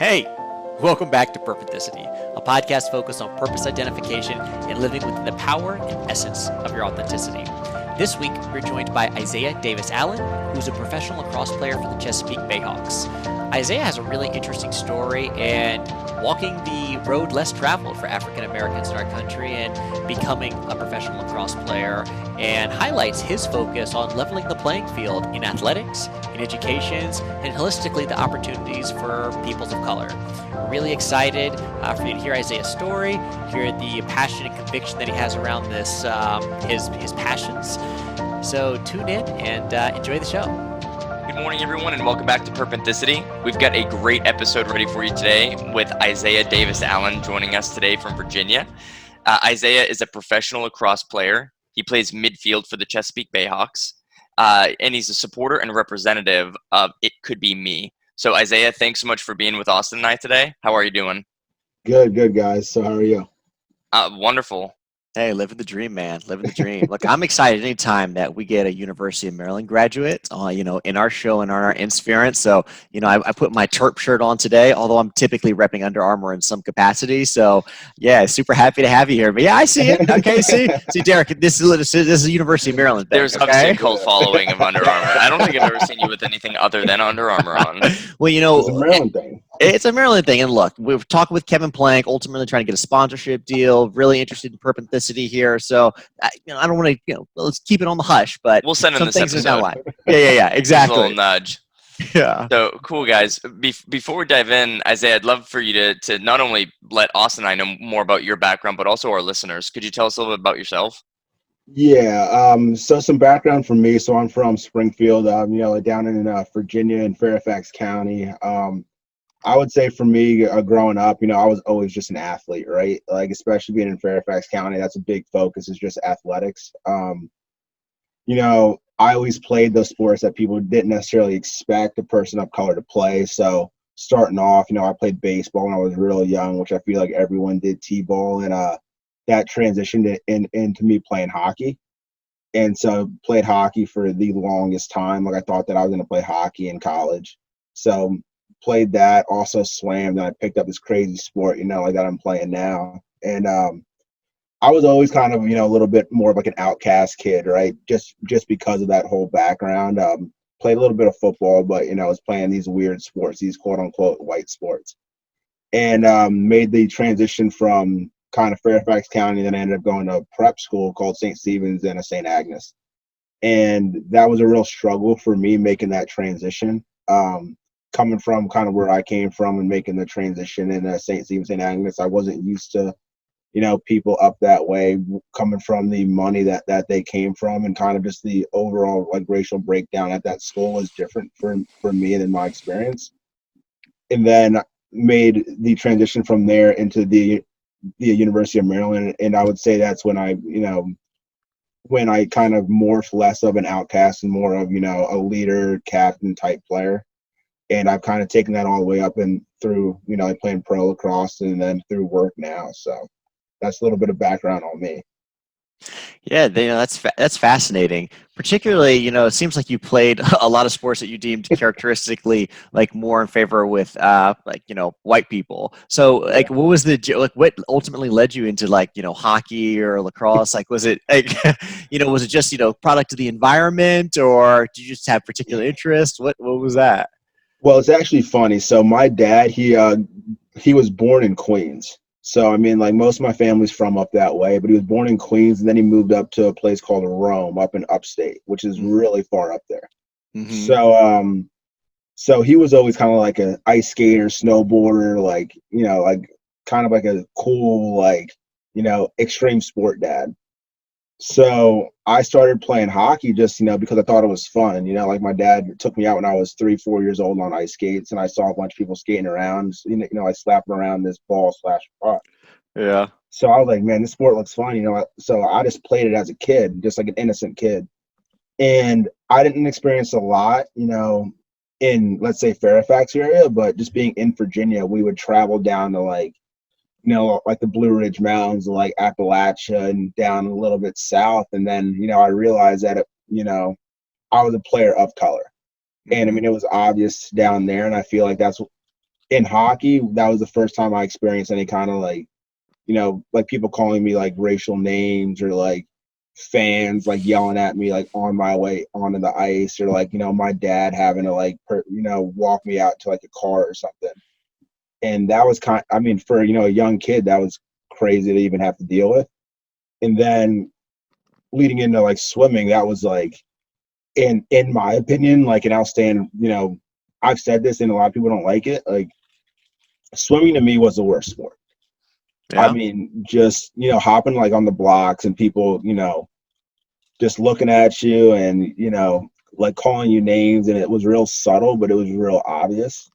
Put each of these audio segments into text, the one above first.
Hey, welcome back to Purpenthicity, a podcast focused on purpose identification and living within the power and essence of your authenticity. This week, we're joined by Isaiah DavisAllen, who's a professional lacrosse player for the Chesapeake Bayhawks. Isaiah has a really interesting story and walking the road less traveled for African Americans in our country and becoming a professional lacrosse player, and highlights his focus on leveling the playing field in athletics, in education, and holistically the opportunities for peoples of color. We're really excited for you to hear Isaiah's story, hear the passion and conviction that he has around this, his passions. So tune in and enjoy the show. Good morning, everyone, and welcome back to Purpenthicity. We've got a great episode ready for you today with Isaiah DavisAllen joining us today from Virginia. Isaiah is a professional lacrosse player. He plays midfield for the Chesapeake Bayhawks, and he's a supporter and representative of It Could Be Me. So, Isaiah, thanks so much for being with Austin and I today. How are you doing? Good, guys. So how are you? Wonderful. Hey, living the dream, man. Living the dream. Look, I'm excited anytime that we get a University of Maryland graduate, in our show and on our Inspirance. So, I put my Terp shirt on today, although I'm typically repping Under Armour in some capacity. So, yeah, super happy to have you here. But yeah, I see it. Okay, see, Derek, this is a University of Maryland thing. There's obviously a cult following of Under Armour. I don't think I've ever seen you with anything other than Under Armour on. Well, It's a Maryland thing. It's a Maryland thing. And look, we're talking with Kevin Plank, ultimately trying to get a sponsorship deal, really interested in Purpenthicity here. So, I don't want to, let's keep it on the hush, but We'll send him this episode. Yeah, exactly. A little nudge. Yeah. So cool, guys. Before we dive in, Isaiah, I'd love for you to not only let Austin and I know more about your background, but also our listeners. Could you tell us a little bit about yourself? Yeah. So some background from me. So I'm from Springfield, down in Virginia in Fairfax County. I would say for me, growing up, I was always just an athlete, right? Like, especially being in Fairfax County, that's a big focus is just athletics. I always played those sports that people didn't necessarily expect a person of color to play. So starting off, I played baseball when I was real young, which I feel like everyone did T-ball, and that transitioned into me playing hockey. And so played hockey for the longest time. Like, I thought that I was going to play hockey in college. So played that, also swam, and I picked up this crazy sport, like that I'm playing now. And I was always kind of, a little bit more of like an outcast kid, right? Just because of that whole background. Played a little bit of football, but, I was playing these weird sports, these quote unquote white sports. And made the transition from kind of Fairfax County, then I ended up going to a prep school called St. Stephen's and a St. Agnes. And that was a real struggle for me making that transition. Coming from kind of where I came from and making the transition in St. Stephen's, St. Agnes, I wasn't used to, people up that way, coming from the money that they came from, and kind of just the overall like racial breakdown at that school was different for me and in my experience. And then made the transition from there into the University of Maryland, and I would say that's when I kind of morphed less of an outcast and more of, a leader, captain type player. And I've kind of taken that all the way up and through, playing pro lacrosse and then through work now. So that's a little bit of background on me. Yeah, that's fascinating. Particularly, it seems like you played a lot of sports that you deemed characteristically like more in favor with white people. So like, what was what ultimately led you into hockey or lacrosse? Like, was it was it just product of the environment, or did you just have particular interest? What was that? Well, it's actually funny. So my dad, he was born in Queens. So, like most of my family's from up that way, but he was born in Queens, and then he moved up to a place called Rome up in upstate, which is really far up there. Mm-hmm. So he was always kind of like an ice skater, snowboarder, like kind of like a cool, extreme sport dad. So I started playing hockey just, because I thought it was fun. Like my dad took me out when I was 3-4 years old on ice skates, and I saw a bunch of people skating around. I slapping around this ball/puck. Yeah. So I was like, man, this sport looks fun. So I just played it as a kid, just like an innocent kid. And I didn't experience a lot, in, let's say, Fairfax area, but just being in Virginia, we would travel down to like the Blue Ridge Mountains, like Appalachia, and down a little bit south. And then, I realized that, I was a player of color. And it was obvious down there. And I feel like that's in hockey, that was the first time I experienced any kind of like, like people calling me like racial names, or like fans like yelling at me like on my way onto the ice, or like, my dad having to like, walk me out to like a car or something. And that was for, a young kid, that was crazy to even have to deal with. And then leading into like swimming, that was like, in my opinion, like an outstanding, I've said this and a lot of people don't like it. Like, swimming to me was the worst sport. Yeah. I mean, just, hopping like on the blocks and people, just looking at you and, like calling you names, and it was real subtle, but it was real obvious.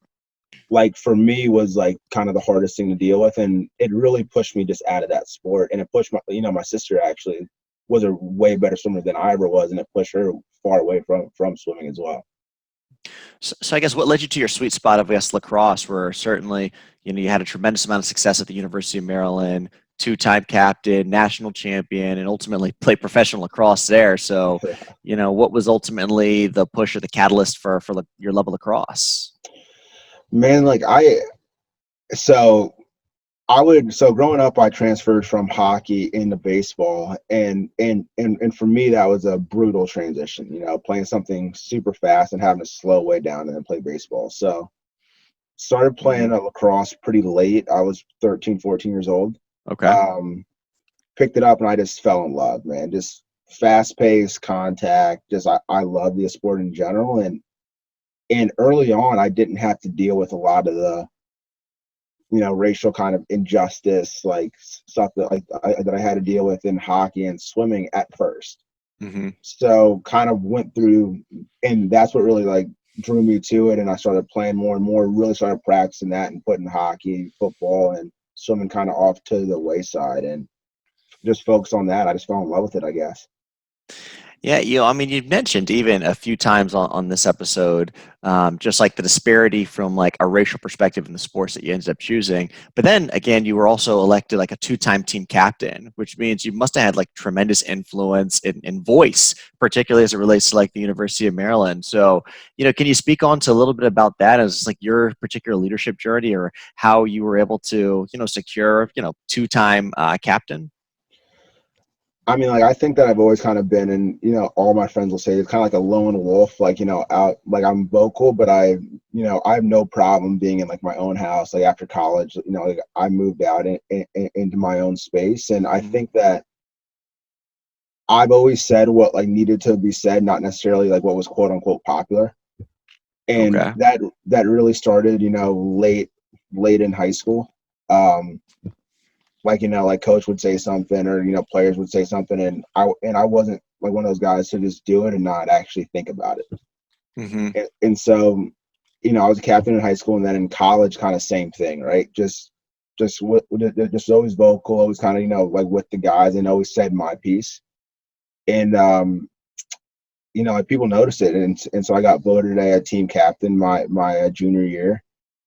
Like, for me, was like kind of the hardest thing to deal with, and it really pushed me just out of that sport. And it pushed my sister actually was a way better swimmer than I ever was, and it pushed her far away from swimming as well. So I guess what led you to your sweet spot of, I guess, lacrosse, where certainly, you had a tremendous amount of success at the University of Maryland, two-time captain, national champion, and ultimately played professional lacrosse there. So, what was ultimately the push or the catalyst for your love of lacrosse? Man, like so growing up, I transferred from hockey into baseball, and for me that was a brutal transition, playing something super fast and having to slow way down and then play baseball. So started playing lacrosse pretty late. I was 13, 14 years old. Okay. Picked it up and I just fell in love, man. Just fast paced contact. Just I love the sport in general, and early on I didn't have to deal with a lot of the racial kind of injustice, like stuff that I had to deal with in hockey and swimming at first. So kind of went through, and that's what really like drew me to it. And I started playing more and more, really started practicing that and putting hockey, football, and swimming kind of off to the wayside, and just focus on that. I just fell in love with it, I guess. Yeah, I mean, you've mentioned even a few times on this episode, just like the disparity from like a racial perspective in the sports that you ended up choosing. But then again, you were also elected like a two-time team captain, which means you must have had like tremendous influence and voice, particularly as it relates to like the University of Maryland. So, can you speak on to a little bit about that as like your particular leadership journey, or how you were able to, secure, two-time captain? I mean, like, I think that I've always kind of been, and all my friends will say it's kind of like a lone wolf, like, out, like I'm vocal, but I have no problem being in like my own house. Like after college, like I moved out into my own space, and I think that I've always said what like needed to be said, not necessarily like what was quote unquote popular. And Okay. that really started, late in high school. Like, like coach would say something, or players would say something, and I wasn't like one of those guys to just do it and not actually think about it. And so I was a captain in high school, and then in college, kind of same thing, right? Just always vocal, always kind of like with the guys, and always said my piece. And like people noticed it, and so I got voted a team captain my junior year.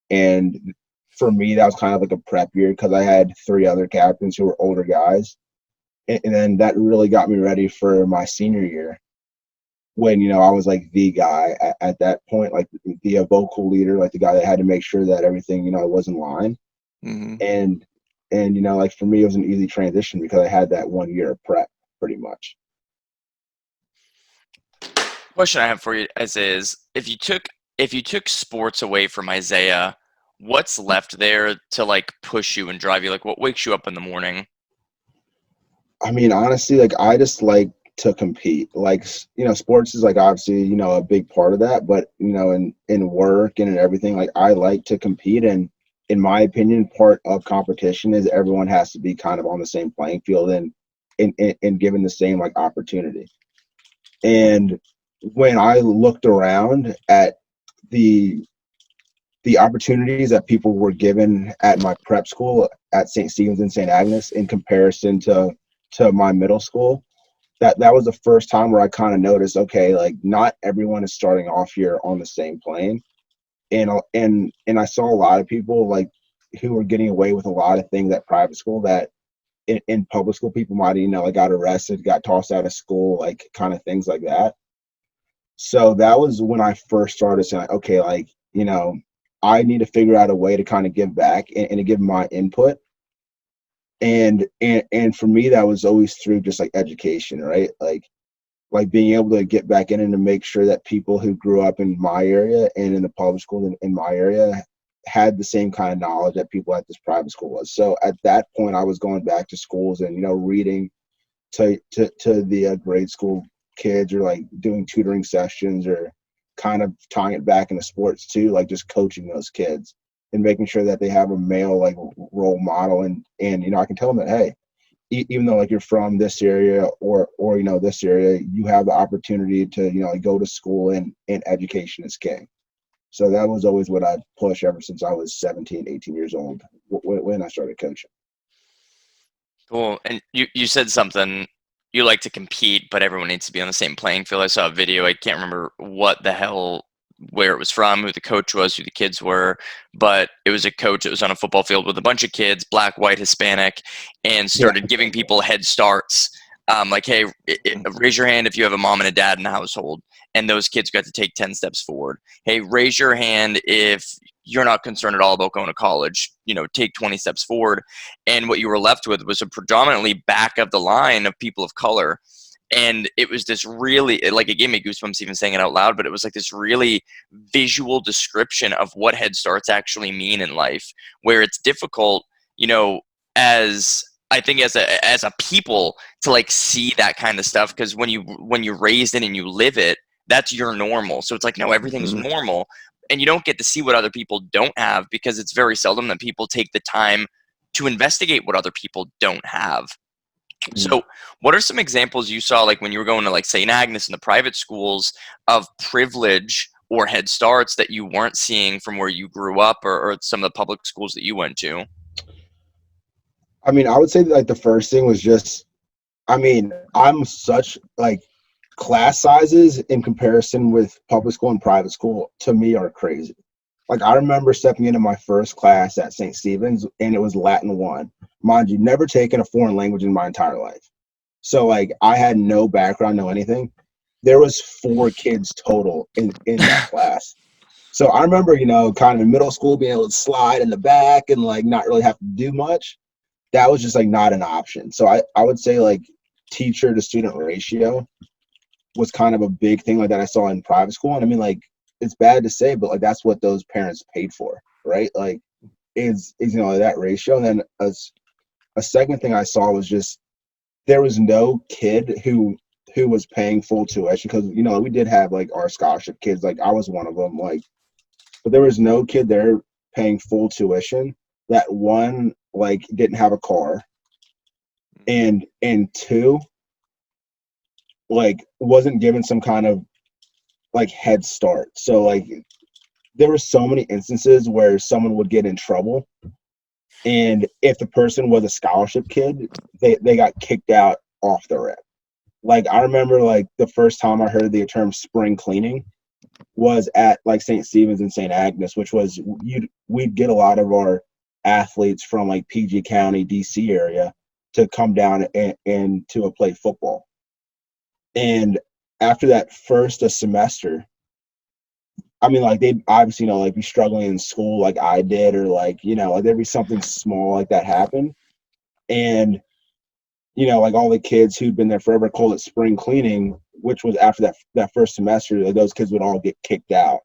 And for me, that was kind of like a prep year because I had 3 other captains who were older guys. And then that really got me ready for my senior year, when, I was like the guy at that point, like the vocal leader, like the guy that had to make sure that everything, was in line. And like for me, it was an easy transition because I had that 1 year of prep pretty much. Question I have for you is if you took sports away from Isaiah, what's left there to like push you and drive you? Like what wakes you up in the morning? I mean, honestly, like I just like to compete. Like, sports is like obviously, a big part of that, but in work and in everything, like I like to compete. And in my opinion, part of competition is everyone has to be kind of on the same playing field and given the same like opportunity. And when I looked around at the opportunities that people were given at my prep school at St. Stephen's and St. Agnes in comparison to my middle school, that was the first time where I kind of noticed, okay, like not everyone is starting off here on the same plane. And I saw a lot of people like who were getting away with a lot of things at private school that in public school people might, like got arrested, got tossed out of school, like kind of things like that. So that was when I first started saying, okay, like, I need to figure out a way to kind of give back and to give my input. And for me, that was always through just like education, right? Like being able to get back in and to make sure that people who grew up in my area and in the public school in my area had the same kind of knowledge that people at this private school was. So at that point, I was going back to schools and, reading to the grade school kids, or like doing tutoring sessions, or kind of tying it back into sports too, like just coaching those kids and making sure that they have a male like role model. And I can tell them that, hey, even though like you're from this area or this area, you have the opportunity to like go to school, and education is king. So that was always what I pushed ever since I was 17, 18 years old when I started coaching. Cool. And you said something, you like to compete, but everyone needs to be on the same playing field. I saw a video, I can't remember where it was from, who the coach was, who the kids were, but it was a coach that was on a football field with a bunch of kids, black, white, Hispanic, and started giving people head starts. Like, hey, raise your hand if you have a mom and a dad in the household. And those kids got to take 10 steps forward. Hey, raise your hand if you're not concerned at all about going to college, take 20 steps forward. And what you were left with was a predominantly back of the line of people of color. And it was this really, it gave me goosebumps even saying it out loud, but it was like this really visual description of what Head Starts actually mean in life, where it's difficult, as a people to like see that kind of stuff. Because when you're raised in and you live it, that's your normal. So it's like, no, everything's normal. And you don't get to see what other people don't have, because it's very seldom that people take the time to investigate what other people don't have. So what are some examples you saw, like when you were going to like St. Agnes and the private schools, of privilege or Head Starts that you weren't seeing from where you grew up, or some of the public schools that you went to? I mean, I would say that, like, the first thing was just, I'm such like, class sizes in comparison with public school and private school to me are crazy. Like, I remember stepping into my first class at St. Stephen's, and it was Latin 1. Mind you, never taken a foreign language in my entire life. So like, I had no background, no anything. There was 4 kids total in that class. So I remember, kind of in middle school being able to slide in the back and like not really have to do much. That was just like not an option. So I would say like teacher to student ratio was kind of a big thing like that I saw in private school. And I mean, like, it's bad to say, but like that's what those parents paid for, right? Like is that ratio. And then a second thing I saw was just, there was no kid who was paying full tuition, because we did have like our scholarship kids, like I was one of them, like, but there was no kid there paying full tuition that, one, like didn't have a car, and two, like wasn't given some kind of like head start. So like there were so many instances where someone would get in trouble, and if the person was a scholarship kid, they got kicked out off the rip. Like, I remember like the first time I heard the term spring cleaning was at like St. Stephen's and St. Agnes, which was, we'd get a lot of our athletes from like PG County, DC area to come down and to play football. And after that first semester, I mean, like, they'd obviously, like be struggling in school like I did, or like, like there'd be something small like that happen. And, like all the kids who'd been there forever called it spring cleaning, which was after that first semester, like, those kids would all get kicked out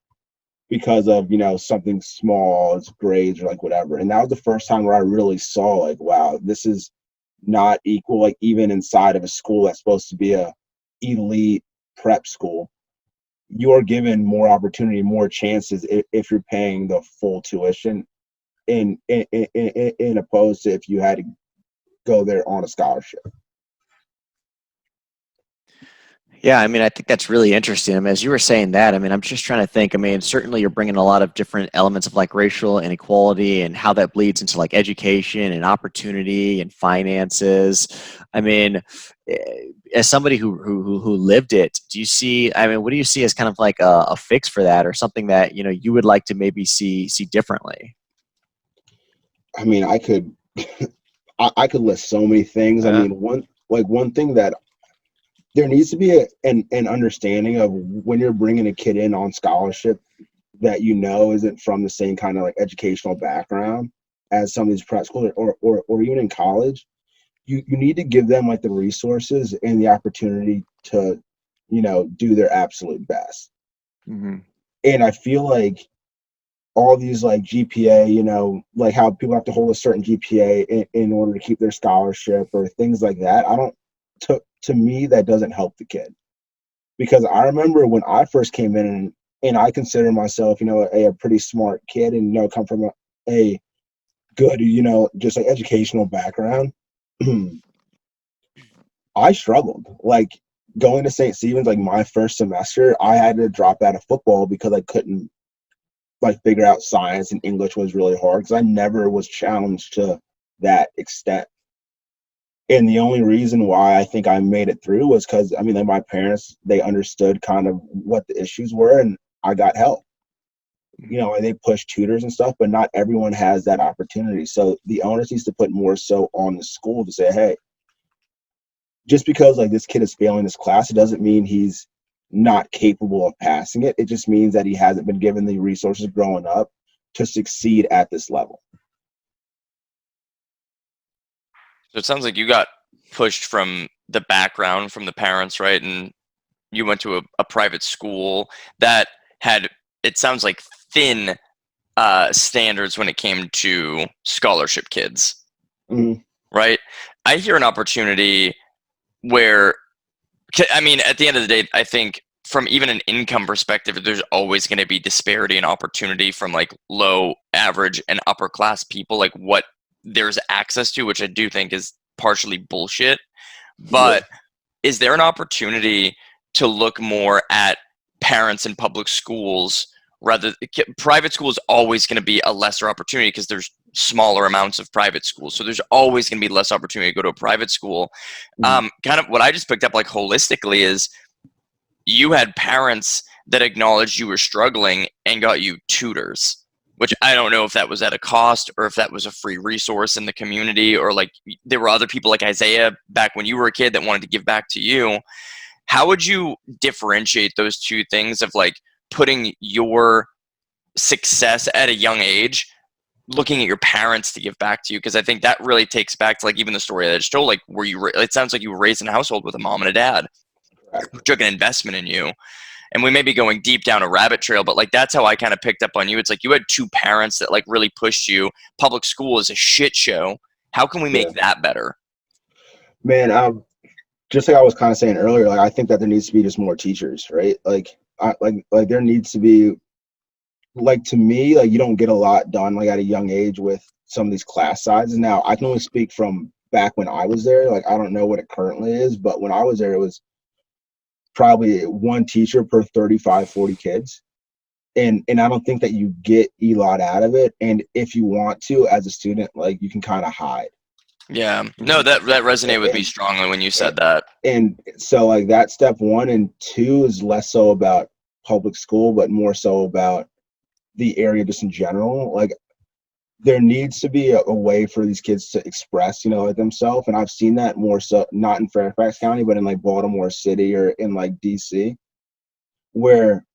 because of, something small, as grades or like whatever. And that was the first time where I really saw like, wow, this is not equal. Like, even inside of a school that's supposed to be a elite prep school, you're given more opportunity, more chances if you're paying the full tuition, in opposed to if you had to go there on a scholarship. Yeah, I mean, I think that's really interesting. I mean, as you were saying that, I mean, I'm just trying to think. I mean, certainly you're bringing a lot of different elements of like racial inequality and how that bleeds into like education and opportunity and finances. I mean, as somebody who lived it, do you see? I mean, what do you see as kind of like a fix for that, or something that you would like to maybe see differently? I mean, I could I could list so many things. I mean, one thing that there needs to be an understanding of when you're bringing a kid in on scholarship, that isn't from the same kind of like educational background as some of these prep schools or even in college, you need to give them like the resources and the opportunity to, do their absolute best. Mm-hmm. And I feel like all these like GPA, like how people have to hold a certain GPA in order to keep their scholarship or things like that. To me, that doesn't help the kid. Because I remember when I first came in and I consider myself, a pretty smart kid and, come from a good, just like educational background. I struggled. Like going to St. Stephen's, like my first semester, I had to drop out of football because I couldn't like figure out science, and English was really hard because I never was challenged to that extent. And the only reason why I think I made it through was because, like my parents, they understood kind of what the issues were, and I got help. And they push tutors and stuff, but not everyone has that opportunity. So the onus needs to put more so on the school to say, hey, just because like this kid is failing this class, it doesn't mean he's not capable of passing it. It just means that he hasn't been given the resources growing up to succeed at this level. So it sounds like you got pushed from the background, from the parents, right? And you went to a private school that had, it sounds like, thin standards when it came to scholarship kids, right? I hear an opportunity where, at the end of the day, I think from even an income perspective, there's always going to be disparity in opportunity from like low, average, and upper class people, like what there's access to, which I do think is partially bullshit. But is there an opportunity to look more at parents in public schools? Private school is always going to be a lesser opportunity because there's smaller amounts of private schools. So there's always going to be less opportunity to go to a private school. Kind of what I just picked up like holistically is you had parents that acknowledged you were struggling and got you tutors, which I don't know if that was at a cost or if that was a free resource in the community, or like there were other people like Isaiah back when you were a kid that wanted to give back to you. How would you differentiate those two things of like putting your success at a young age, looking at your parents to give back to you? Because I think that really takes back to like even the story that I just told, like it sounds like you were raised in a household with a mom and a dad who took an investment in you. And we may be going deep down a rabbit trail, but like that's how I kind of picked up on you. It's like you had two parents that like really pushed you. Public school is a shit show. How can we make that better? Man, just like I was kind of saying earlier, like I think that there needs to be just more teachers, right? Like there needs to be, like, to me, like you don't get a lot done like at a young age with some of these class sizes. Now I can only speak from back when I was there. Like I don't know what it currently is, but when I was there, it was probably one teacher per 35, 40 kids. And I don't think that you get a lot out of it. And if you want to, as a student, like you can kind of hide. Yeah, no, that resonated with me strongly when you said that. And so like that's step one, and two is less so about public school, but more so about the area just in general. Like there needs to be a way for these kids to express, like themselves. And I've seen that more so, not in Fairfax County, but in like Baltimore City or in like DC, where,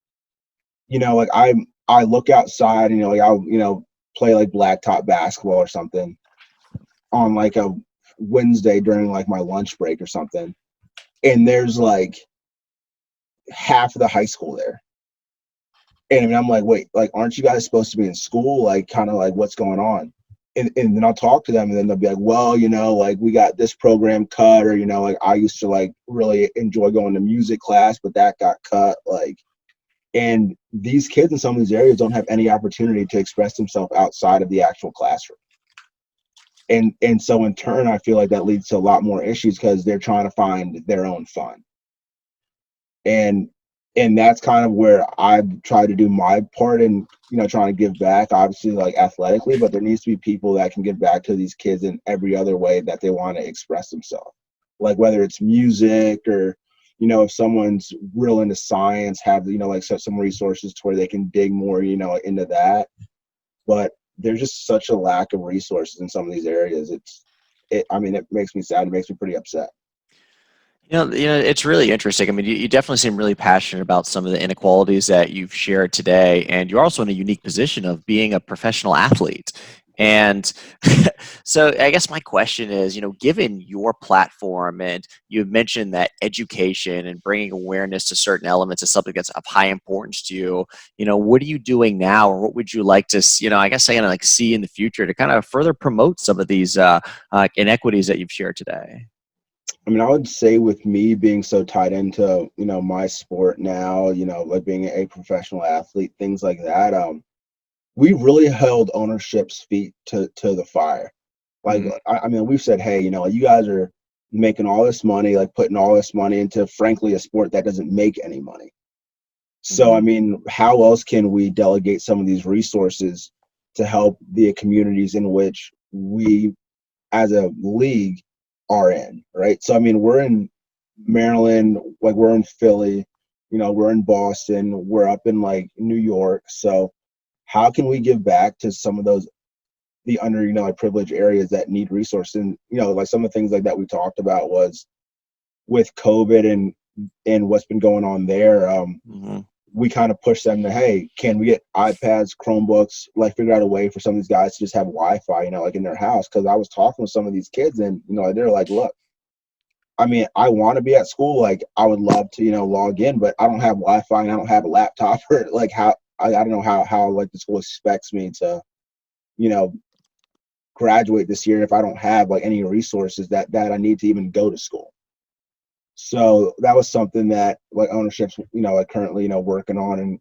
like I look outside and, like I'll, play like blacktop basketball or something on like a Wednesday during like my lunch break or something. And there's like half of the high school there. And I'm like, wait, like, aren't you guys supposed to be in school? Like, kind of like, what's going on? And then I'll talk to them, and then they'll be like, well, like, we got this program cut, or, like, I used to, like, really enjoy going to music class, but that got cut. Like, and these kids in some of these areas don't have any opportunity to express themselves outside of the actual classroom. And so in turn, I feel like that leads to a lot more issues because they're trying to find their own fun. And that's kind of where I've tried to do my part in, trying to give back, obviously, like athletically, but there needs to be people that can give back to these kids in every other way that they want to express themselves. Like whether it's music or, if someone's real into science, have, like some resources to where they can dig more, into that. But there's just such a lack of resources in some of these areas. It makes me sad. It makes me pretty upset. It's really interesting. I mean, you definitely seem really passionate about some of the inequalities that you've shared today, and you're also in a unique position of being a professional athlete. And so, I guess my question is, given your platform, and you mentioned that education and bringing awareness to certain elements is something that's of high importance to you. What are you doing now, or what would you like to, I guess, like see in the future to kind of further promote some of these inequities that you've shared today? I mean, I would say with me being so tied into, my sport now, like being a professional athlete, things like that, we really held ownership's feet to the fire. Like, Mhm. I mean, we've said, hey, like, you guys are making all this money, like putting all this money into, frankly, a sport that doesn't make any money. So, I Mhm. mean, how else can we delegate some of these resources to help the communities in which we as a league are in, right? So I mean, we're in Maryland, like we're in Philly, we're in Boston, we're up in like New York. So how can we give back to some of those the under, like privileged areas that need resources? And like some of the things like that we talked about was with COVID and what's been going on there. Mhm. We kind of push them to, hey, can we get iPads, Chromebooks, like figure out a way for some of these guys to just have Wi-Fi, like in their house? Because I was talking with some of these kids, and they're like, look, I mean, I want to be at school, like I would love to, log in, but I don't have Wi-Fi and I don't have a laptop, or like how I don't know how like the school expects me to, you know, graduate this year if I don't have like any resources that I need to even go to school. So that was something that like ownership's, like currently, working on. And,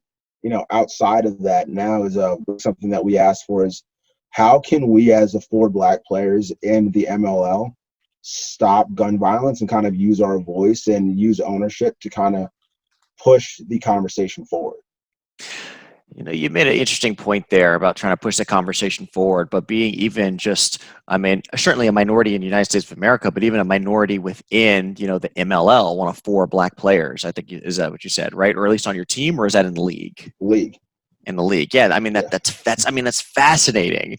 outside of that now is something that we asked for is how can we as the four Black players in the MLL stop gun violence and kind of use our voice and use ownership to kind of push the conversation forward. You made an interesting point there about trying to push the conversation forward, but being even just, I mean, certainly a minority in the United States of America, but even a minority within, the MLL, one of four Black players. I think, is that what you said, right? Or at least on your team, or is that in the league? League. In the league, yeah. I mean, Yeah. that's fascinating.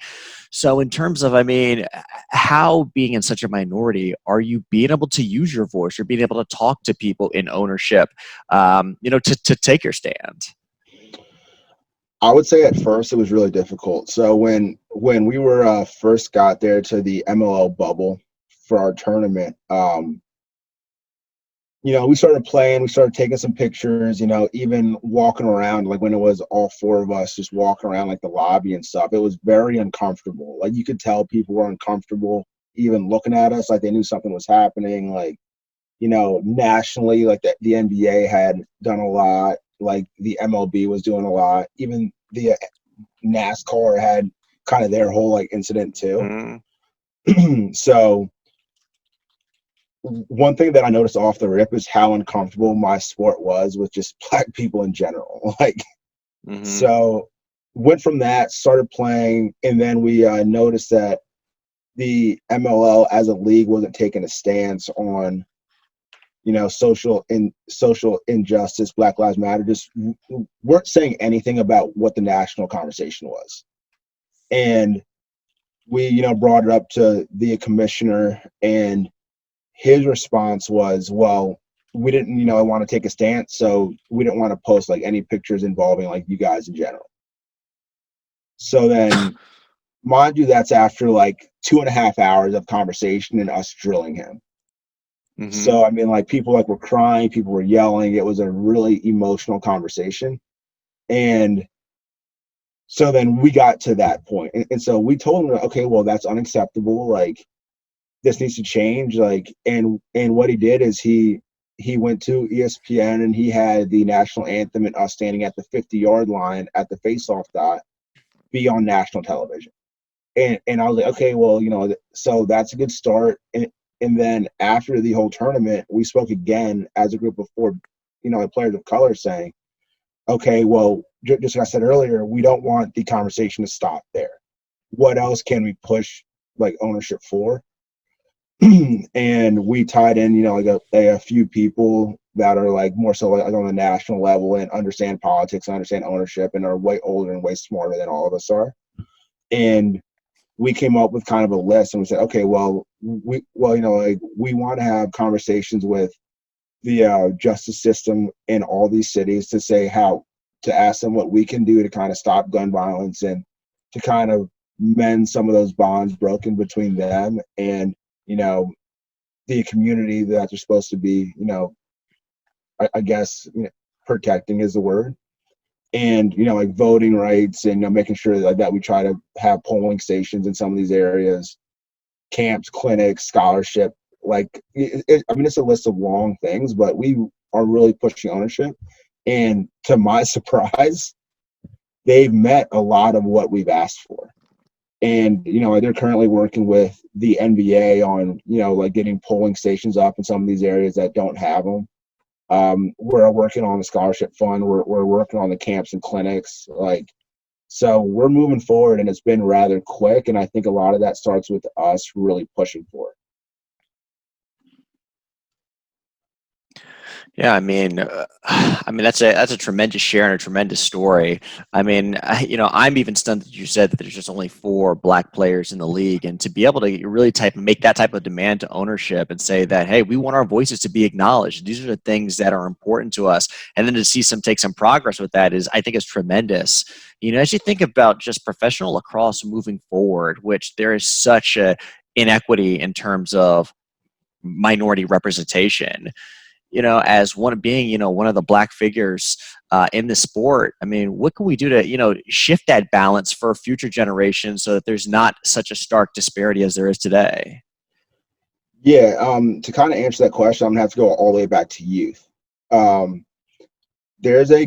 So, in terms of, I mean, how being in such a minority, are you being able to use your voice? You're being able to talk to people in ownership, to take your stand. I would say at first it was really difficult. So when we were first got there to the MLL bubble for our tournament, we started playing, we started taking some pictures, even walking around, like when it was all four of us just walking around like the lobby and stuff, it was very uncomfortable. Like you could tell people were uncomfortable even looking at us, like they knew something was happening. Like, nationally, like the NBA had done a lot, like the MLB was doing a lot, even the NASCAR had kind of their whole like incident too. Mm. So one thing that I noticed off the rip is how uncomfortable my sport was with just Black people in general. Like, Hmm. so went from that, started playing, and then we noticed that the MLL as a league wasn't taking a stance on, social injustice, Black Lives Matter, just weren't saying anything about what the national conversation was. And we, brought it up to the commissioner, and his response was, well, we didn't, want to take a stance, so we didn't want to post like any pictures involving like you guys in general. So then, mind you, that's after like 2.5 hours of conversation and us drilling him. Hmm. So I mean, like people like were crying, people were yelling. It was a really emotional conversation, and so then we got to that point, and so we told him, okay, well, that's unacceptable. Like this needs to change. Like, and what he did is he went to ESPN and he had the national anthem and us standing at the 50-yard line at the face-off dot be on national television. And I was like, okay, well, so that's a good start. And then after the whole tournament, we spoke again as a group of four, players of color, saying, okay, well, just like I said earlier, we don't want the conversation to stop there. What else can we push like ownership for? And we tied in, like a few people that are like more so like on the national level and understand politics and understand ownership and are way older and way smarter than all of us are. And we came up with kind of a list, and we said, okay, well, like we want to have conversations with the justice system in all these cities to say to ask them what we can do to kind of stop gun violence and to kind of mend some of those bonds broken between them and, the community that they're supposed to be, I guess, protecting is the word. And, like voting rights and, making sure that we try to have polling stations in some of these areas, camps, clinics, scholarship. Like, it's a list of long things, but we are really pushing ownership. And to my surprise, they've met a lot of what we've asked for. And, they're currently working with the NBA on, like getting polling stations up in some of these areas that don't have them. We're working on the scholarship fund. We're working on the camps and clinics. So we're moving forward, and it's been rather quick. And I think a lot of that starts with us really pushing for it. Yeah, that's a tremendous share and a tremendous story. I'm even stunned that you said that there's just only 4 black players in the league, and to be able to really make that type of demand to ownership and say that, hey, we want our voices to be acknowledged. These are the things that are important to us, and then to see take some progress with that I think is tremendous. As you think about just professional lacrosse moving forward, which there is such a inequity in terms of minority representation. As one of being, one of the black figures in the sport, what can we do to, shift that balance for future generations so that there's not such a stark disparity as there is today? Yeah, to kind of answer that question, I'm gonna have to go all the way back to youth. There's a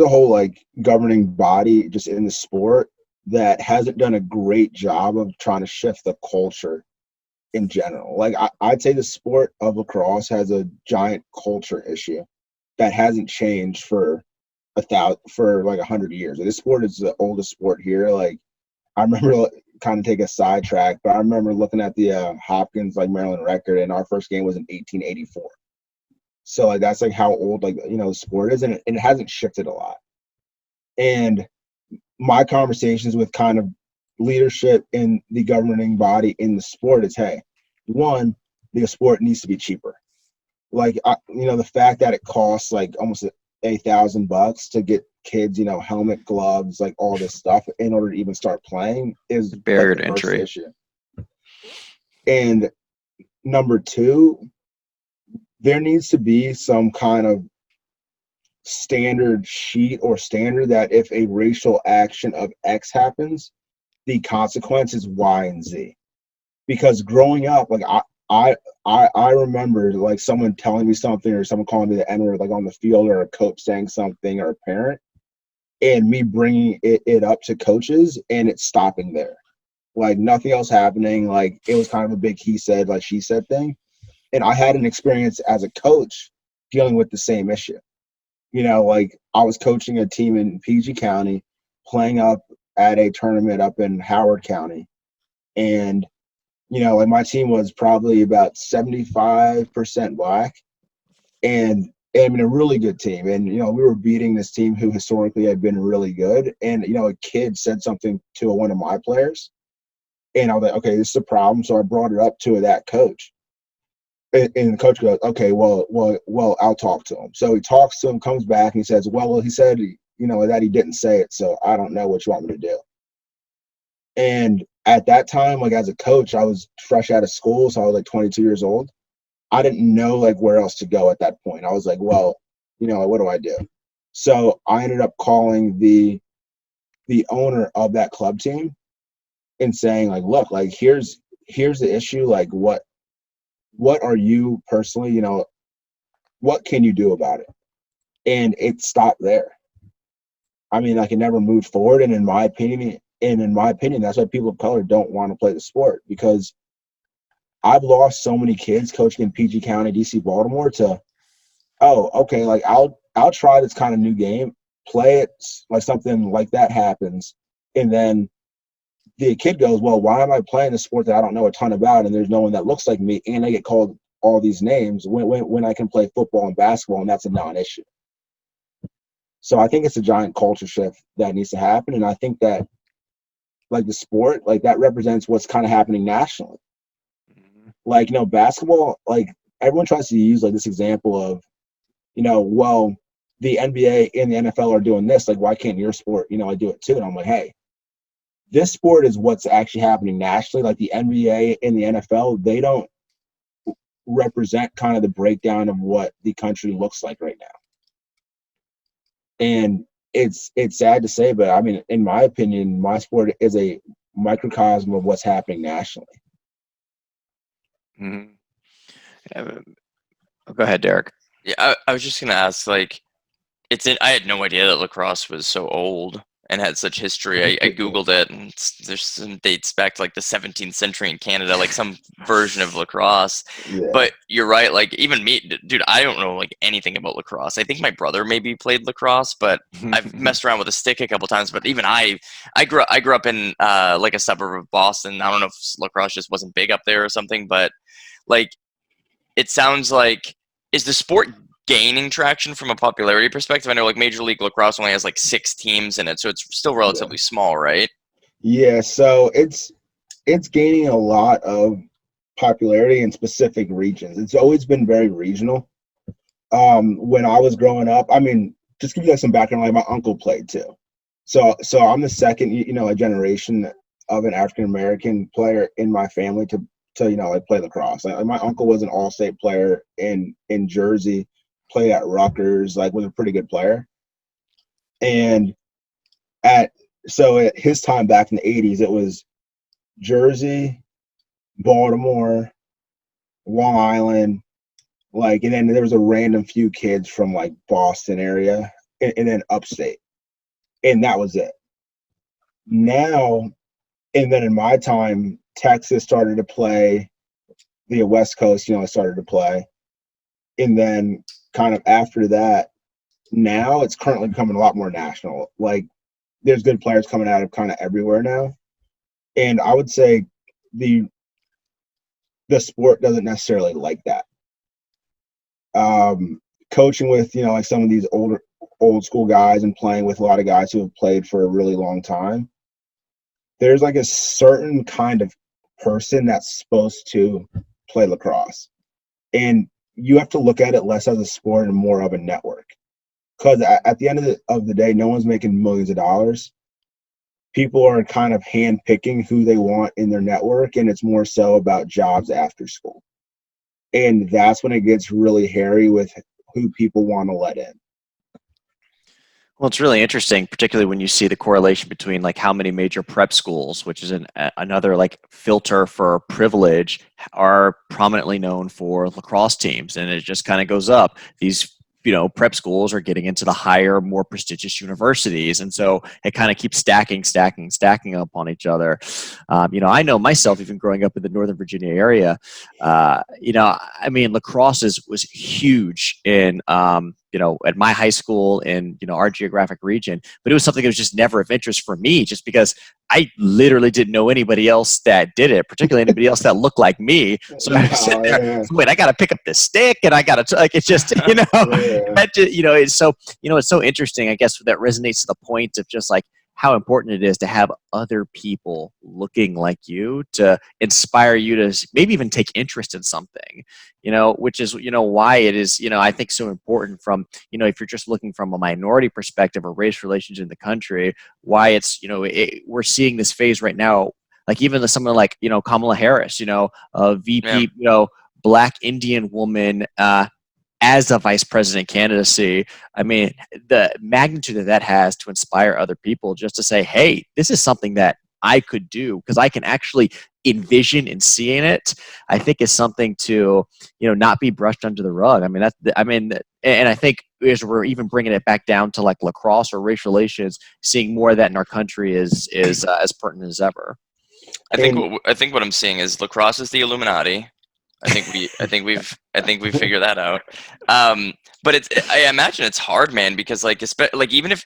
whole governing body just in the sport that hasn't done a great job of trying to shift the culture in general. I'd say the sport of lacrosse has a giant culture issue that hasn't changed for 100 years. This sport is the oldest sport here. I remember, kind of take a sidetrack, but I remember looking at the Hopkins Maryland record, and our first game was in 1884. So that's how old the sport is, and it hasn't shifted a lot. And my conversations with kind of leadership in the governing body in the sport is, hey, one, the sport needs to be cheaper. The fact that it costs almost $1,000 to get kids, helmet, gloves, all this stuff in order to even start playing is barrier to entry issue. And number 2, there needs to be some kind of standard sheet or standard that if a racial action of X happens, the consequence is Y and Z. Because growing up, I remember someone telling me something or someone calling me the N-word on the field, or a coach saying something, or a parent, and me bringing it up to coaches and it's stopping there. Nothing else happening. It was kind of a big he said, she said thing. And I had an experience as a coach dealing with the same issue. I was coaching a team in PG County, playing up at a tournament up in Howard County. And, my team was probably about 75% black, and a really good team. And, we were beating this team who historically had been really good. And, a kid said something to one of my players, and I was like, okay, this is a problem. So I brought it up to that coach. And the coach goes, okay, well, I'll talk to him. So he talks to him, comes back, and he says, well, he said, that he didn't say it, so I don't know what you want me to do. And at that time, as a coach, I was fresh out of school, so I was 22 years old. I didn't know where else to go at that point. I was like, well, what do I do? So I ended up calling the owner of that club team and saying, look, here's the issue. What are you personally, what can you do about it? And it stopped there. It never moved forward. And in my opinion, that's why people of color don't want to play the sport, because I've lost so many kids coaching in PG County, DC, Baltimore to, oh, okay, I'll try this kind of new game, play it, something like that happens. And then the kid goes, well, why am I playing a sport that I don't know a ton about, and there's no one that looks like me, and I get called all these names when I can play football and basketball, and that's a non-issue. So I think it's a giant culture shift that needs to happen, and I think that the sport, that represents what's kind of happening nationally. Basketball, everyone tries to use like this example of, well, the NBA and the NFL are doing this. Like, why can't your sport, I do it too? And I'm like, hey, this sport is what's actually happening nationally. Like the NBA and the NFL, they don't represent kind of the breakdown of what the country looks like right now. And it's sad to say, but I mean, in my opinion, my sport is a microcosm of what's happening nationally. Mm-hmm. Go ahead, Derek. Yeah, I was just gonna ask, like, I had no idea that lacrosse was so old and had such history. I googled it, and there's some dates back to like the 17th century in Canada, like some version of lacrosse. Yeah. But you're right, like even me, dude, I don't know like anything about lacrosse. I think my brother maybe played lacrosse, but I've messed around with a stick a couple times. But even I grew up in like a suburb of Boston. I don't know if lacrosse just wasn't big up there or something, but like it sounds like, is the sport gaining traction from a popularity perspective? I know like Major League Lacrosse only has like 6 teams in it, so it's still relatively small, right? Yeah, so it's gaining a lot of popularity in specific regions. It's always been very regional. When I was growing up, I mean, just give you guys some background, like my uncle played too. So I'm the second, a generation of an African American player in my family to like play lacrosse. Like, my uncle was an all-state player in Jersey, played at Rutgers, like was a pretty good player. And at his time back in the 80s, it was Jersey, Baltimore, Long Island, like, and then there was a random few kids from like Boston area and then upstate. And that was it. Now, and then in my time, Texas started to play, the West Coast, started to play. And then kind of after that, now it's currently becoming a lot more national. Like, there's good players coming out of kind of everywhere now. And I would say the sport doesn't necessarily like that. Coaching with, like some of these old school guys and playing with a lot of guys who have played for a really long time, there's like a certain kind of person that's supposed to play lacrosse. And you have to look at it less as a sport and more of a network. Because at the end of the day, no one's making millions of dollars. People are kind of hand-picking who they want in their network, and it's more so about jobs after school. And that's when it gets really hairy with who people want to let in. Well, it's really interesting, particularly when you see the correlation between like how many major prep schools, which is another like filter for privilege, are prominently known for lacrosse teams, and it just kind of goes up. These prep schools are getting into the higher, more prestigious universities. And so it kind of keeps stacking up on each other. I know myself, even growing up in the Northern Virginia area, I mean, lacrosse was huge in, at my high school in, our geographic region, but it was something that was just never of interest for me, just because I literally didn't know anybody else that did it, particularly anybody else that looked like me. So I was sitting there, wait, I got to pick up this stick and I got to, like, it's just, it's so, it's so interesting, I guess, that resonates to the point of just like how important it is to have other people looking like you to inspire you to maybe even take interest in something, which is, why it is, I think so important from, if you're just looking from a minority perspective or race relations in the country, why it's, we're seeing this phase right now, like even someone like, Kamala Harris, a VP, Black Indian woman, as a vice president candidacy. I mean, the magnitude that has to inspire other people just to say, hey, this is something that I could do because I can actually envision and see in it, I think is something to, not be brushed under the rug. I mean, and I think as we're even bringing it back down to like lacrosse or race relations, seeing more of that in our country is as pertinent as ever. I think what I'm seeing is lacrosse is the Illuminati. I think we've figured that out. But I imagine it's hard, man, because like even if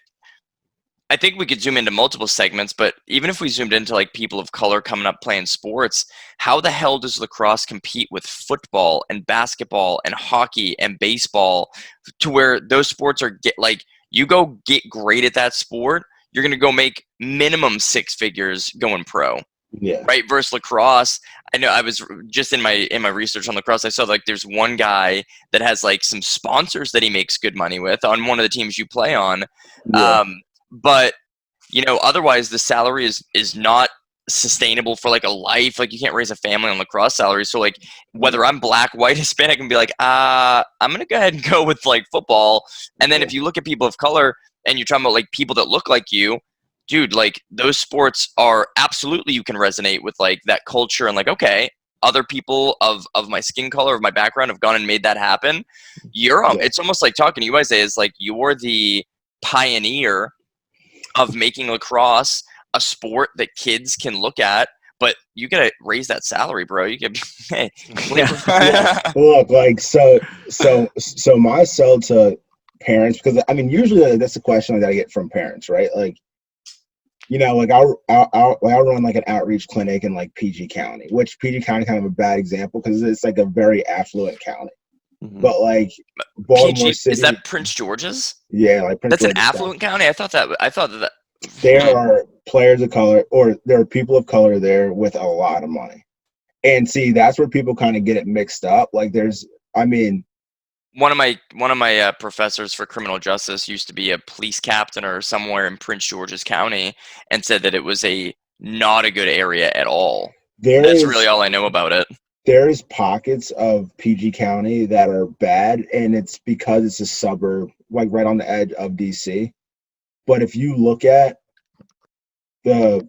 I think we could zoom into multiple segments, but even if we zoomed into like people of color coming up playing sports, how the hell does lacrosse compete with football and basketball and hockey and baseball to where those sports are you go get great at that sport, you're going to go make minimum 6 figures going pro. Yeah. right? Versus lacrosse. I know I was just in my research on lacrosse, I saw like there's one guy that has like some sponsors that he makes good money with on one of the teams you play on. Yeah. But otherwise the salary is not sustainable for like a life. Like you can't raise a family on lacrosse salary. So like whether I'm black, white, Hispanic, and be like, I'm gonna go ahead and go with like football. And then if you look at people of color and you're talking about like people that look like you, dude, like those sports are absolutely, you can resonate with like that culture and like, okay, other people of my skin color, of my background have gone and made that happen. It's almost like talking to you, Isaiah, is like you're the pioneer of making lacrosse a sport that kids can look at, but you gotta raise that salary, bro. You can hey, Look, like so my sell to parents, because I mean usually that's a question that I get from parents, right? Like, like I'll run like an outreach clinic in like PG County, which PG County kind of a bad example because it's like a very affluent county. Mhm. But like Baltimore City, is that Prince George's? Yeah, like Prince that's George's an affluent county. I thought that there are players of color, or there are people of color there with a lot of money. And see, that's where people kind of get it mixed up. Like one of my professors for criminal justice used to be a police captain or somewhere in Prince George's County, and said that it was not a good area at all. That's really all I know about it. There's pockets of PG County that are bad, and it's because it's a suburb, like right on the edge of DC. But if you look at the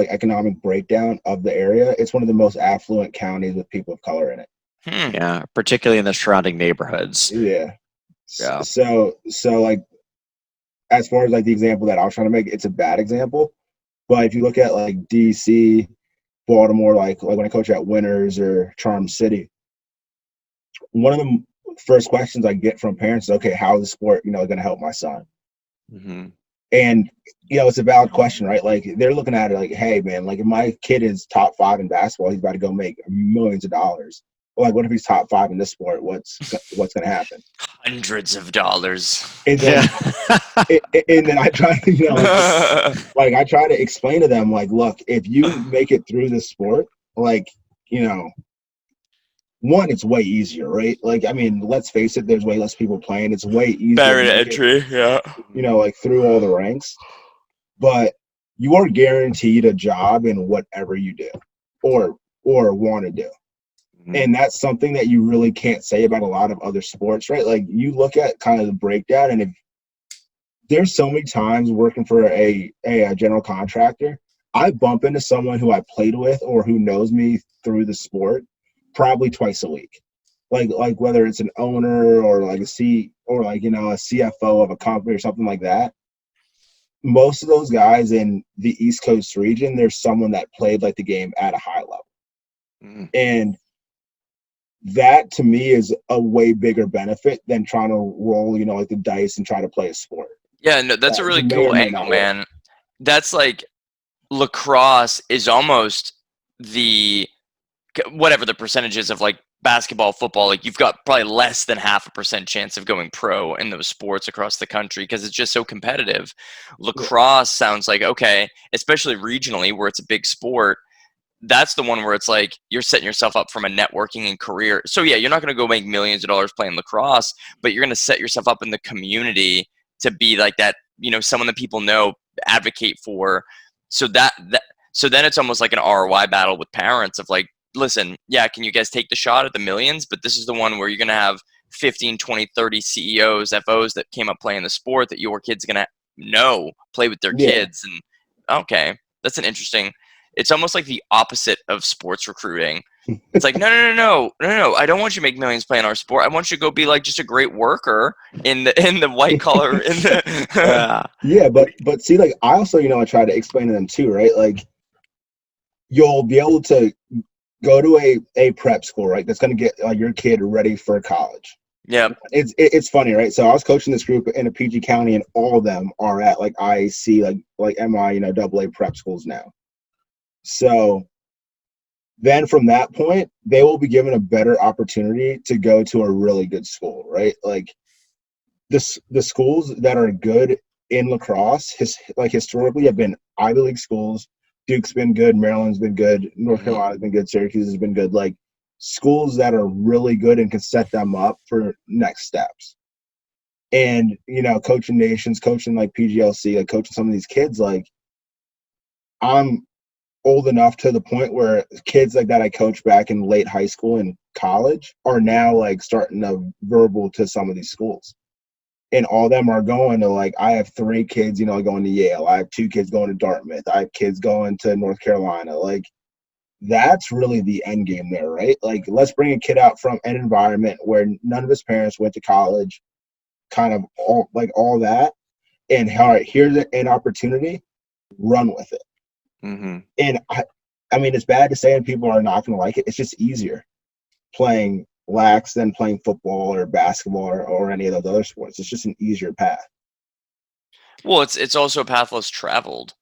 economic breakdown of the area, it's one of the most affluent counties with people of color in it. Yeah, particularly in the surrounding neighborhoods. Yeah. Yeah. So like, as far as like the example that I was trying to make, it's a bad example. But if you look at like DC, Baltimore, like when I coach at Winners or Charm City, one of the first questions I get from parents is, okay, how is the sport, going to help my son? Mm-hmm. And, it's a valid question, right? Like they're looking at it like, hey man, like if my kid is top 5 in basketball, he's about to go make millions of dollars. Well, like what if he's top 5 in this sport? What's going to happen? Hundreds of dollars. And then, and then I try to, like I try to explain to them, like, look, if you make it through this sport, like, one, it's way easier, right? Like, I mean, let's face it, there's way less people playing. It's way easier. Barrier to entry, yeah. Like through all the ranks. But you are guaranteed a job in whatever you do or want to do. Mm-hmm. And that's something that you really can't say about a lot of other sports, right? Like you look at kind of the breakdown, and if there's so many times working for a general contractor, I bump into someone who I played with or who knows me through the sport probably twice a week. Like whether it's an owner or like a CFO of a company or something like that. Most of those guys in the East Coast region, there's someone that played like the game at a high level. Mm. And that to me is a way bigger benefit than trying to roll, like the dice and try to play a sport. Yeah, no, that's a really cool angle, man. That's like lacrosse is almost whatever the percentages of like basketball, football, like you've got probably less than 0.5% chance of going pro in those sports across the country because it's just so competitive. Lacrosse sounds like, okay, especially regionally where it's a big sport, that's the one where it's like you're setting yourself up from a networking and career. So yeah, you're not going to go make millions of dollars playing lacrosse, but you're going to set yourself up in the community to be like that, someone that people know, advocate for. So then it's almost like an ROI battle with parents of like, listen, yeah, can you guys take the shot at the millions? But this is the one where you're going to have 15, 20, 30 CEOs, FOs that came up playing the sport that your kid's going to play with their kids. And okay, that's an interesting, it's almost like the opposite of sports recruiting. It's like, no. I don't want you to make millions playing our sport. I want you to go be like just a great worker in the white collar. Yeah, but see, like I also, I try to explain to them too, right? Like you'll be able to go to a prep school, right? That's going to get your kid ready for college. Yeah. It's funny, right? So I was coaching this group in a PG County, and all of them are at like IAC, like MI, AA prep schools now. So then from that point, they will be given a better opportunity to go to a really good school, right? Like the schools that are good in lacrosse, historically have been Ivy League schools Duke's been good, Maryland's been good, North Carolina's been good, Syracuse has been good. Like schools that are really good and can set them up for next steps. And, coaching nations, coaching like PGLC, like coaching some of these kids, like I'm old enough to the point where kids like that I coached back in late high school and college are now like starting to verbal to some of these schools. And all of them are going to like, I have 3 kids, going to Yale. I have 2 kids going to Dartmouth. I have kids going to North Carolina. Like, that's really the end game there, right? Like, let's bring a kid out from an environment where none of his parents went to college, kind of all that. And all right, here's an opportunity, run with it. Mm-hmm. And I mean, it's bad to say and people are not going to like it. It's just easier playing lax than playing football or basketball or any of those other sports. It's just an easier path. Well, it's also a path less traveled.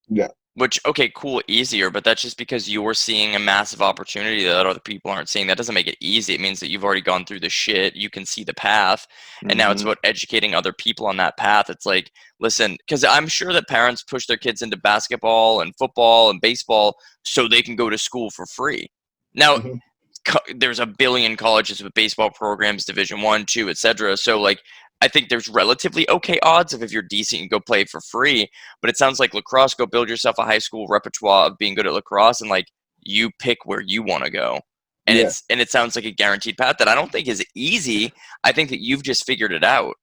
Yeah. Which, okay, cool, easier, but that's just because you're seeing a massive opportunity that other people aren't seeing. That doesn't make it easy. It means that you've already gone through the shit. You can see the path. And now it's about educating other people on that path. It's like, listen, because I'm sure that parents push their kids into basketball and football and baseball so they can go to school for free. Now, there's a billion colleges with baseball programs, Division 1, 2, etc. So, like, I think there's relatively okay odds if you're decent, you can go play for free. But it sounds like lacrosse, go build yourself a high school repertoire of being good at lacrosse, and like you pick where you want to go. And it sounds like a guaranteed path that I don't think is easy. I think that you've just figured it out.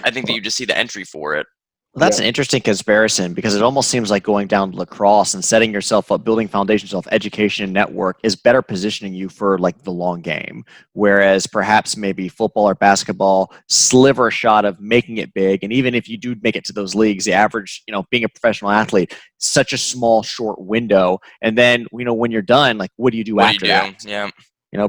I think that you just see the entry for it. Well, that's an interesting comparison because it almost seems like going down lacrosse and setting yourself up, building foundations of education and network is better positioning you for like the long game. Whereas perhaps maybe football or basketball, sliver shot of making it big. And even if you do make it to those leagues, the average, being a professional athlete, such a small, short window. And then, when you're done, like, what do you do after that? Yeah.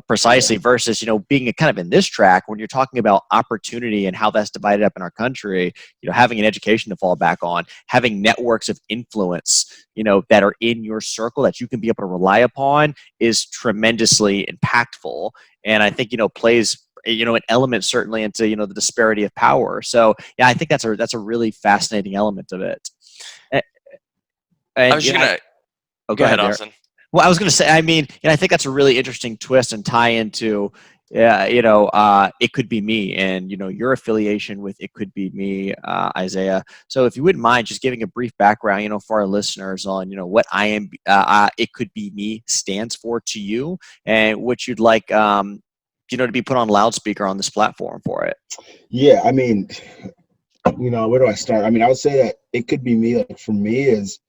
Precisely versus, being kind of in this track when you're talking about opportunity and how that's divided up in our country, having an education to fall back on, having networks of influence, that are in your circle that you can be able to rely upon is tremendously impactful. And I think, plays, an element certainly into, the disparity of power. So yeah, I think that's a really fascinating element of it. And, I was going to go ahead, Austin. Well, I was going to say, I mean, I think that's a really interesting twist and tie into, It Could Be Me and, your affiliation with It Could Be Me, Isaiah. So if you wouldn't mind just giving a brief background, for our listeners on, what It Could Be Me stands for to you and what you'd like, to be put on loudspeaker on this platform for it. Yeah. I mean, where do I start? I mean, I would say that It Could Be Me, like for me is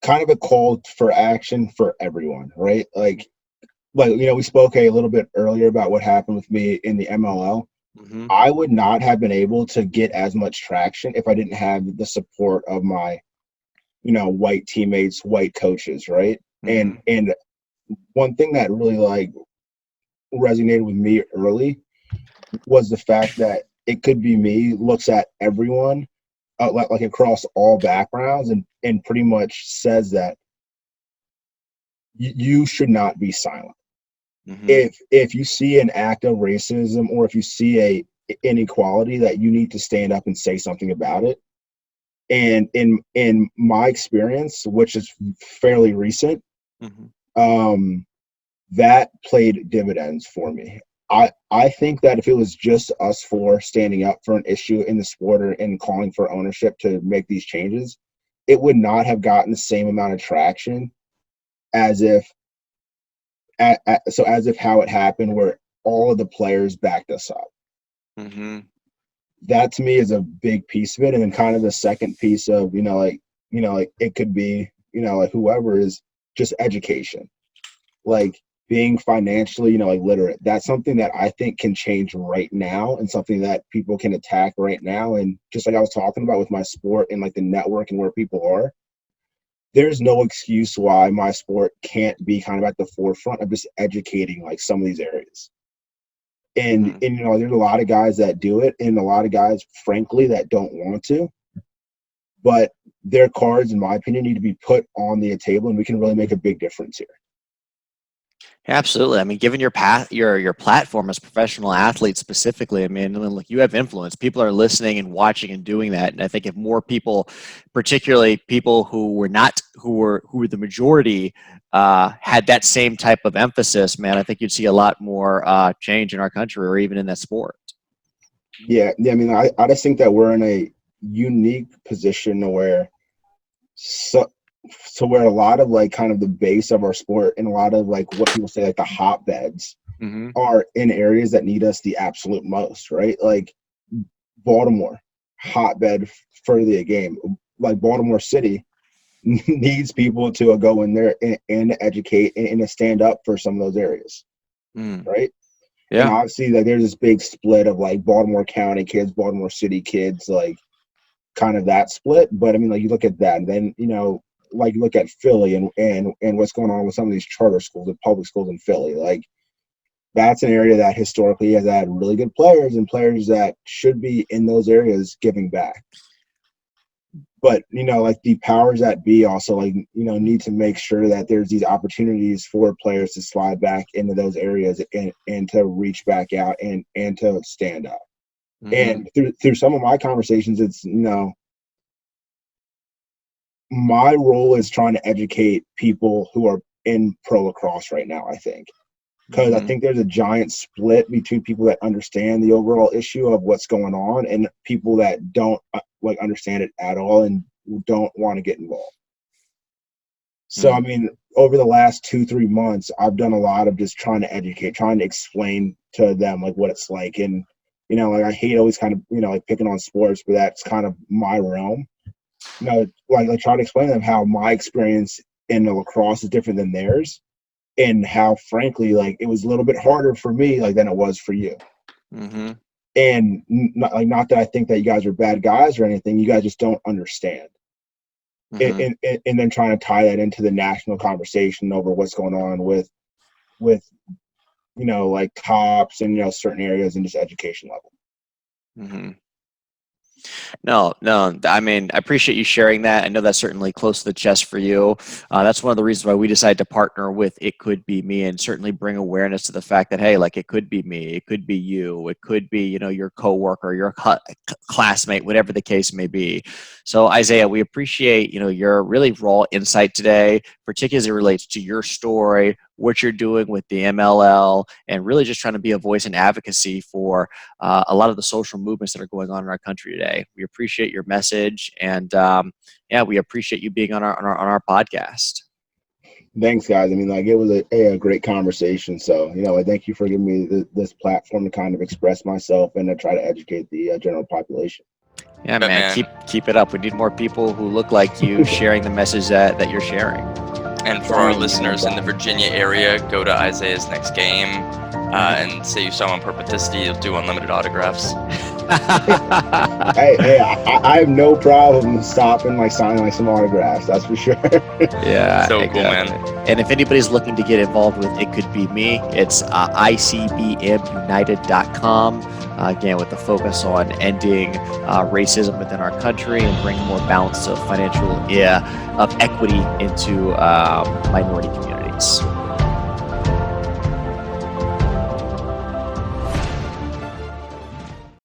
kind of a call for action for everyone, right? Like, we spoke a little bit earlier about what happened with me in the MLL. Mm-hmm. I would not have been able to get as much traction if I didn't have the support of my, white teammates, white coaches, right? Mm-hmm. And one thing that really resonated with me early was the fact that It Could Be Me looks at everyone like across all backgrounds and pretty much says that you should not be silent. Mm-hmm. If you see an act of racism or if you see a inequality, that you need to stand up and say something about it. And in my experience, which is fairly recent, that played dividends for me. I think that if it was just us four standing up for an issue in the sport and calling for ownership to make these changes, it would not have gotten the same amount of traction as if how it happened, where all of the players backed us up. Mm-hmm. That to me is a big piece of it. And then kind of the second piece of, it could be, whoever is just education, like being financially, literate. That's something that I think can change right now and something that people can attack right now. And just like I was talking about with my sport and like the network and where people are, there's no excuse why my sport can't be kind of at the forefront of just educating like some of these areas. And there's a lot of guys that do it and a lot of guys, frankly, that don't want to. But their cards, in my opinion, need to be put on the table, and we can really make a big difference here. Absolutely. I mean, given your path, your platform as a professional athlete specifically, I mean, look, you have influence. People are listening and watching and doing that. And I think if more people, particularly people who were not who were the majority had that same type of emphasis, man, I think you'd see a lot more change in our country or even in that sport. Yeah. I mean, I just think that we're in a unique position where where a lot of like kind of the base of our sport and a lot of like what people say like the hotbeds are in areas that need us the absolute most, right? Like Baltimore, hotbed for the game. Like Baltimore City needs people to go in there and educate and to stand up for some of those areas, right? Yeah. And obviously, like there's this big split of like Baltimore County kids, Baltimore City kids, like kind of that split. But I mean, like you look at that, and then like you look at Philly and what's going on with some of these charter schools and public schools in Philly, like. That's an area that historically has had really good players and players that should be in those areas giving back. But, like the powers that be also like, need to make sure that there's these opportunities for players to slide back into those areas and to reach back out and to stand up. And through some of my conversations, it's, my role is trying to educate people who are in pro lacrosse right now, I think. Because I think there's a giant split between people that understand the overall issue of what's going on and people that don't like understand it at all and don't want to get involved. So, I mean, over the last 2-3 months, I've done a lot of just trying to educate, trying to explain to them like what it's like. And, like I hate always kind of, like picking on sports, but that's kind of my realm. Like I try to explain to them how my experience in the lacrosse is different than theirs. And how, frankly, like it was a little bit harder for me, like than it was for you. And not that I think that you guys are bad guys or anything. You guys just don't understand. And then trying to tie that into the national conversation over what's going on with like tops and certain areas and just education level. No. I mean, I appreciate you sharing that. I know that's certainly close to the chest for you. That's one of the reasons why we decided to partner with It Could Be Me and certainly bring awareness to the fact that, hey, like it could be me, it could be you, it could be, your coworker, your classmate, whatever the case may be. So Isaiah, we appreciate, your really raw insight today, particularly as it relates to your story, what you're doing with the MLL, and really just trying to be a voice and advocacy for a lot of the social movements that are going on in our country today. We appreciate your message, and we appreciate you being on our podcast. Thanks, guys. I mean, like it was a great conversation. So, thank you for giving me this platform to kind of express myself and to try to educate the general population. Yeah, man. Keep it up. We need more people who look like you sharing the message that you're sharing. And for our listeners in the Virginia area, go to Isaiah's next game and say you saw him on Purpenthicity. You'll do unlimited autographs. hey, I have no problem stopping, like signing like some autographs. That's for sure. Yeah, so exactly. Cool, man. And if anybody's looking to get involved with It Could Be Me, it's icbmunited.com. Again, with the focus on ending racism within our country and bringing more balance of financial of equity into minority communities.